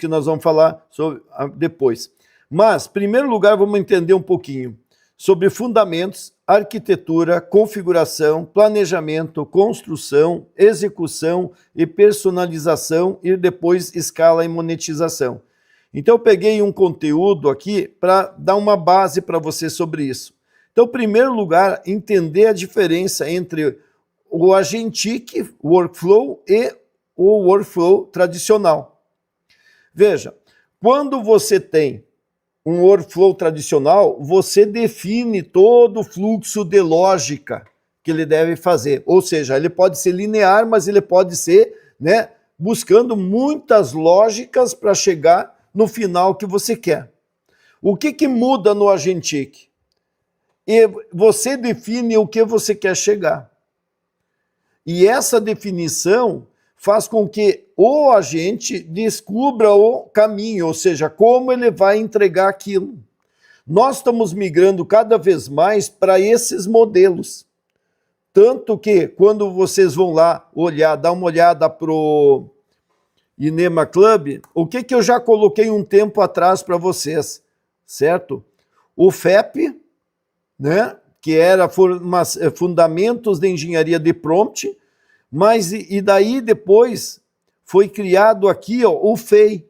que nós vamos falar sobre depois. Mas, em primeiro lugar, vamos entender um pouquinho sobre fundamentos, arquitetura, configuração, planejamento, construção, execução e personalização e depois escala e monetização. Então eu peguei um conteúdo aqui para dar uma base para você sobre isso. Então, em primeiro lugar, entender a diferença entre o Agentic Workflow e o Workflow tradicional. Veja, quando você tem um workflow tradicional, você define todo o fluxo de lógica que ele deve fazer. Ou seja, ele pode ser linear, mas ele pode ser, né, buscando muitas lógicas para chegar no final que você quer. O que muda no Agentic? E você define o que você quer chegar. E essa definição faz com que o agente descubra o caminho, ou seja, como ele vai entregar aquilo. Nós estamos migrando cada vez mais para esses modelos. Tanto que, quando vocês vão lá olhar, dar uma olhada para o Inema Club, o que eu já coloquei um tempo atrás para vocês, certo? O FEP, né, que era Fundamentos de Engenharia de Prompt, mas e daí depois foi criado aqui, ó, o FEI,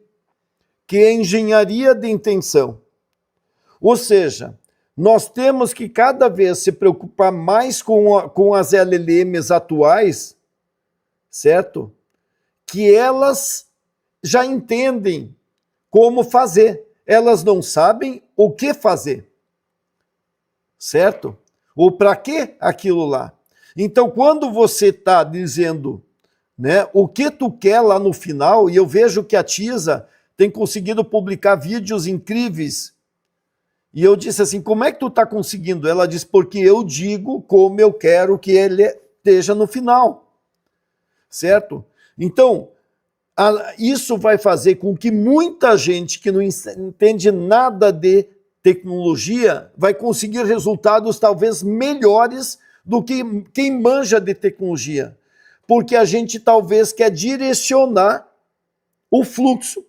que é Engenharia de Intenção. Ou seja, nós temos que cada vez se preocupar mais com as LLMs atuais, certo? Que elas já entendem como fazer. Elas não sabem o que fazer, certo? Ou para que aquilo lá. Então, quando você está dizendo, né, o que tu quer lá no final, e eu vejo que a Tisa tem conseguido publicar vídeos incríveis, e eu disse assim, como é que tu está conseguindo? Ela disse, porque eu digo como eu quero que ele esteja no final, certo? Então, isso vai fazer com que muita gente que não entende nada de tecnologia vai conseguir resultados talvez melhores do que quem manja de tecnologia, porque a gente talvez quer direcionar o fluxo,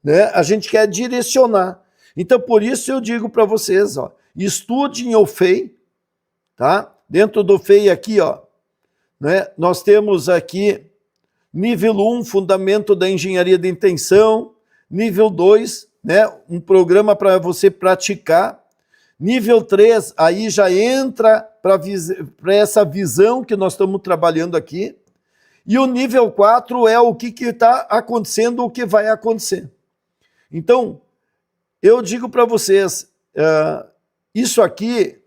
né? A gente quer direcionar. Então, por isso eu digo para vocês, ó, estudem o FEI, tá? Dentro do FEI aqui, ó, né, nós temos aqui nível 1, Fundamento da Engenharia de Intenção, nível 2, né, um programa para você praticar. Nível 3, aí já entra para essa visão que nós estamos trabalhando aqui. E o nível 4 é o que está acontecendo, o que vai acontecer. Então, eu digo para vocês, isso aqui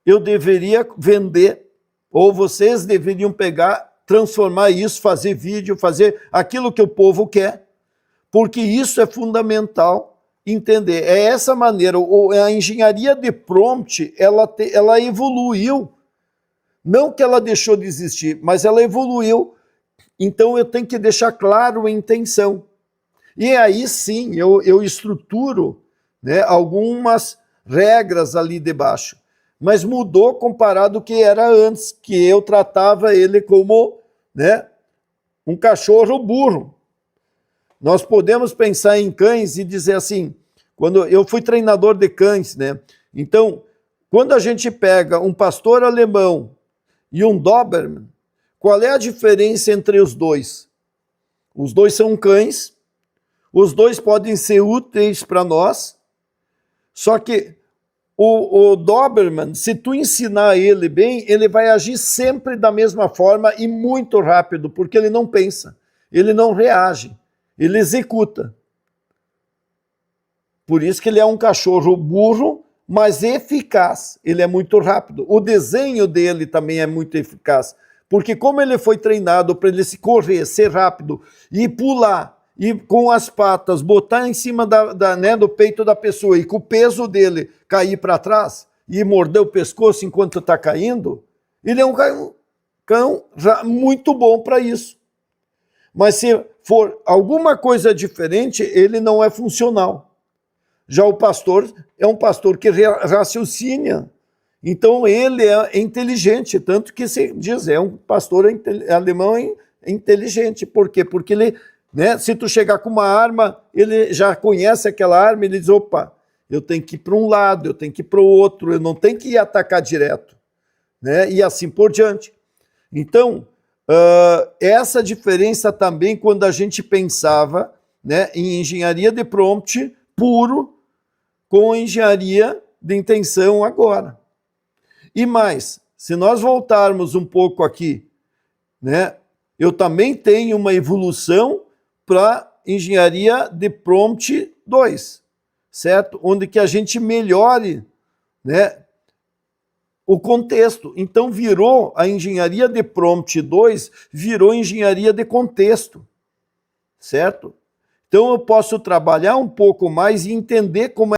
eu deveria vender, ou vocês deveriam pegar, transformar isso, fazer vídeo, fazer aquilo que o povo quer, porque isso é fundamental entender. É essa maneira, a engenharia de prompt, ela evoluiu. Não que ela deixou de existir, mas ela evoluiu. Então eu tenho que deixar claro a intenção. E aí sim, eu estruturo, né, algumas regras ali debaixo. Mas mudou comparado ao que era antes, que eu tratava ele como, né, um cachorro burro. Nós podemos pensar em cães e dizer assim, quando eu fui treinador de cães, né? Então, quando a gente pega um pastor alemão e um Doberman, qual é a diferença entre os dois? Os dois são cães, os dois podem ser úteis para nós, só que o Doberman, se tu ensinar ele bem, ele vai agir sempre da mesma forma e muito rápido, porque ele não pensa, ele não reage. Ele executa. Por isso que ele é um cachorro burro, mas eficaz. Ele é muito rápido. O desenho dele também é muito eficaz. Porque como ele foi treinado para ele se correr, ser rápido e pular, e com as patas botar em cima né, do peito da pessoa e com o peso dele cair para trás e morder o pescoço enquanto está caindo, ele é um cão já muito bom para isso. Mas se for alguma coisa diferente, ele não é funcional. Já o pastor é um pastor que raciocina. Então ele é inteligente, tanto que se diz, é um pastor alemão inteligente. Por quê? Porque ele né? Se tu chegar com uma arma, ele já conhece aquela arma, ele diz, opa, eu tenho que ir para um lado, eu tenho que ir para o outro, eu não tenho que ir atacar direto, né? E assim por diante. Então, essa diferença também quando a gente pensava, né, em engenharia de prompt puro com engenharia de intenção agora. E mais, se nós voltarmos um pouco aqui, né, eu também tenho uma evolução para engenharia de prompt 2, certo? Onde que a gente melhore, né, o contexto. Então virou a engenharia de prompt 2, virou engenharia de contexto, certo? Então eu posso trabalhar um pouco mais e entender como